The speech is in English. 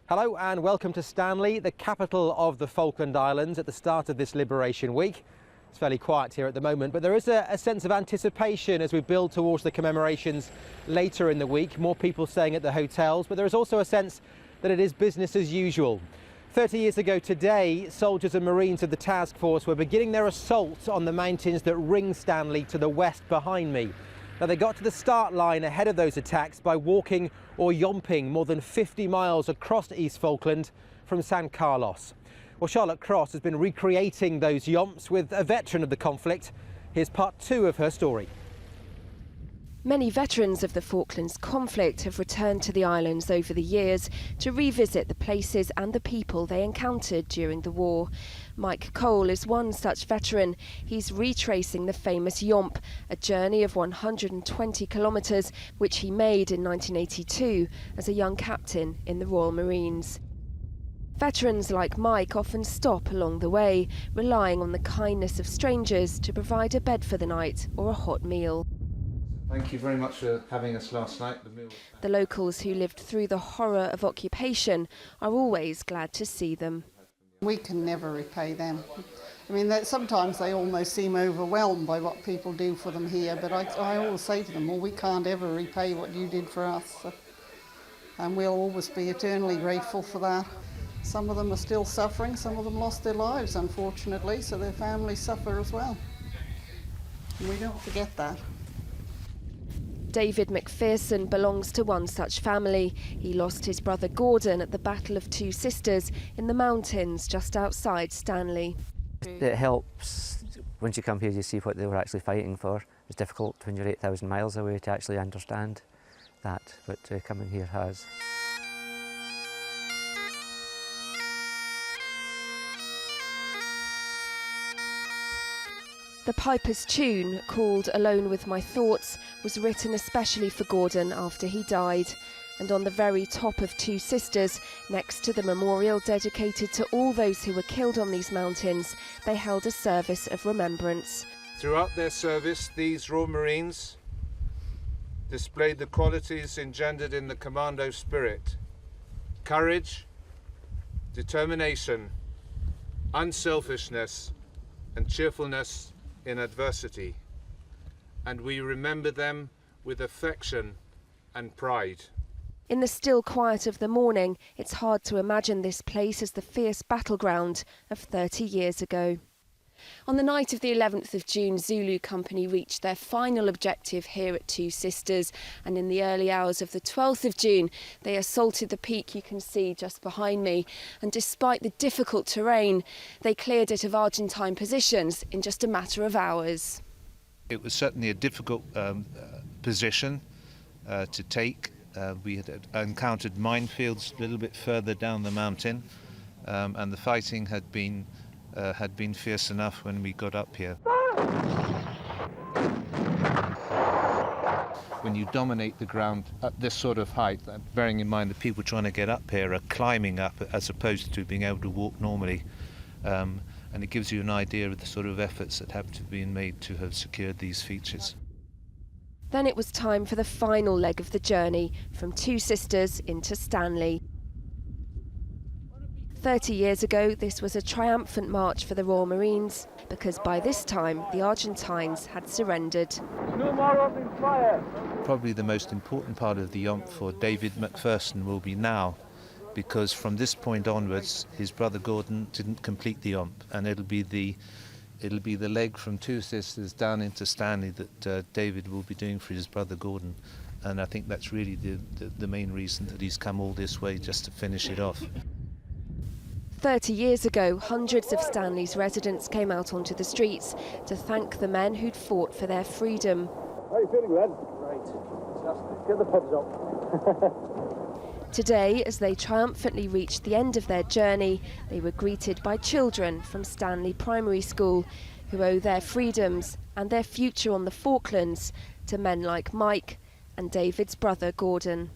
Hello and welcome to Stanley, the capital of the Falkland Islands at the start of this Liberation Week. It's fairly quiet here at the moment, but there is a sense of anticipation as we build towards the commemorations later in the week. More people staying at the hotels, but there is also a sense that it is business as usual. 30 years ago today, soldiers and Marines of the task force were beginning their assault on the mountains that ring Stanley to the west behind me. Now, they got to the start line ahead of those attacks by walking or yomping more than 50 miles across East Falkland from San Carlos. Well, Charlotte Cross has been recreating those yomps with a veteran of the conflict. Here's part 2 of her story. Many veterans of the Falklands conflict have returned to the islands over the years to revisit the places and the people they encountered during the war. Mike Cole is one such veteran. He's retracing the famous Yomp, a journey of 120 kilometres, which he made in 1982 as a young captain in the Royal Marines. Veterans like Mike often stop along the way, relying on the kindness of strangers to provide a bed for the night or a hot meal. Thank you very much for having us last night. The locals who lived through the horror of occupation are always glad to see them. We can never repay them. I mean, sometimes they almost seem overwhelmed by what people do for them here, but I always say to them, well, we can't ever repay what you did for us. And we'll always be eternally grateful for that. Some of them are still suffering, some of them lost their lives, unfortunately, so their families suffer as well. And we don't forget that. David McPherson belongs to one such family. He lost his brother Gordon at the Battle of Two Sisters in the mountains just outside Stanley. It helps. Once you come here, you see what they were actually fighting for. It's difficult when you're 8,000 miles away to actually understand that, but coming here has. The Piper's tune, called Alone With My Thoughts, was written especially for Gordon after he died. And on the very top of Two Sisters, next to the memorial dedicated to all those who were killed on these mountains, they held a service of remembrance. Throughout their service, these Royal Marines displayed the qualities engendered in the commando spirit: courage, determination, unselfishness, and cheerfulness in adversity, and we remember them with affection and pride. In the still quiet of the morning, it's hard to imagine this place as the fierce battleground of 30 years ago. On the night of the 11th of June, Zulu Company reached their final objective here at Two Sisters, and in the early hours of the 12th of June, they assaulted the peak you can see just behind me, and despite the difficult terrain, they cleared it of Argentine positions in just a matter of hours. It was certainly a difficult position to take. We had encountered minefields a little bit further down the mountain, and the fighting had been fierce enough when we got up here. When you dominate the ground at this sort of height, bearing in mind the people trying to get up here are climbing up as opposed to being able to walk normally, and it gives you an idea of the sort of efforts that have to be made to have secured these features. Then it was time for the final leg of the journey, from Two Sisters into Stanley. 30 years ago, this was a triumphant march for the Royal Marines, because by this time the Argentines had surrendered. No more open fire. Probably the most important part of the Yomp for David McPherson will be now, because from this point onwards his brother Gordon didn't complete the Yomp, and it'll be the leg from Two Sisters down into Stanley that David will be doing for his brother Gordon, and I think that's really the main reason that he's come all this way, just to finish it off. 30 years ago, hundreds of Stanley's residents came out onto the streets to thank the men who'd fought for their freedom. How are you feeling, lad? Right. Fantastic. Get the pubs up. Today, as they triumphantly reached the end of their journey, they were greeted by children from Stanley Primary School who owe their freedoms and their future on the Falklands to men like Mike and David's brother Gordon.